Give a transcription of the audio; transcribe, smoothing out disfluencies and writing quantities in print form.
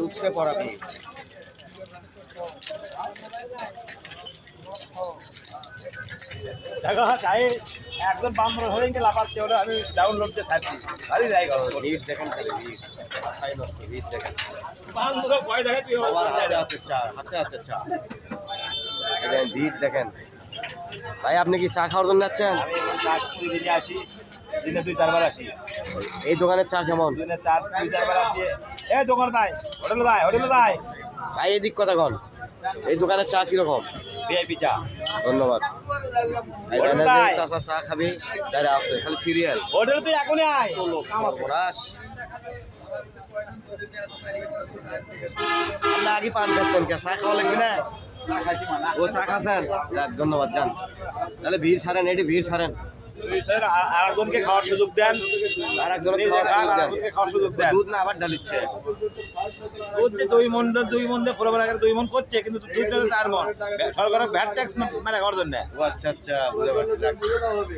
উঠছে পড়াবি দেখো সাহেব একদম বাম্বর হয়ে গেল আবার ওরা আমি ডাউনলোড দিয়ে থাকি ভারী জায়গা ভিড় দেখেন খালি ভিড় মাথায় নষ্ট ভিড় দেখেন বাম্বর ভয় দেখে তুই আবার হাতে হাতে চা দেখেন ভিড় দেখেন ভাই আপনি কি চা খাওয়ার জন্য যাচ্ছেন? আমি এখন চা দিনে আসি, দিনে 2-4 বার আসি। এই দোকানের চা কেমন? দিনে 2-4 বার আসি। এই দোকানে যায়, হোটেলে যায়। ভাই এদিক কথা কন, এই দোকানের চা কিরকম? ভিআইপি চা। ধন্যবাদ। চা খাবি আছে খালি সিরিয়াল। হোটেলে তুই এখনই আয়, কাম আছে। আগে পান খাচ্ছেন কে? চা খাওয়া লাগবে না? ও চা খাচ্ছেন, ধন্যবাদ। যান তাহলে ভিড় ছাড়েন, এটি ভিড় ছাড়েন। আরেকজনকে খাওয়ার সুযোগ দেন, আরেকজনকে খাওয়ার সুযোগ দেন। দুধ না আবার ডালিচ্ছে দুধ যে 2 মন দিয়ে পুরো আগে 2 মন করছে, কিন্তু দুধ 4 মন। সরকার ভ্যাট ট্যাক্স মানে করার জন্য। ও আচ্ছা বুঝতে পারছি।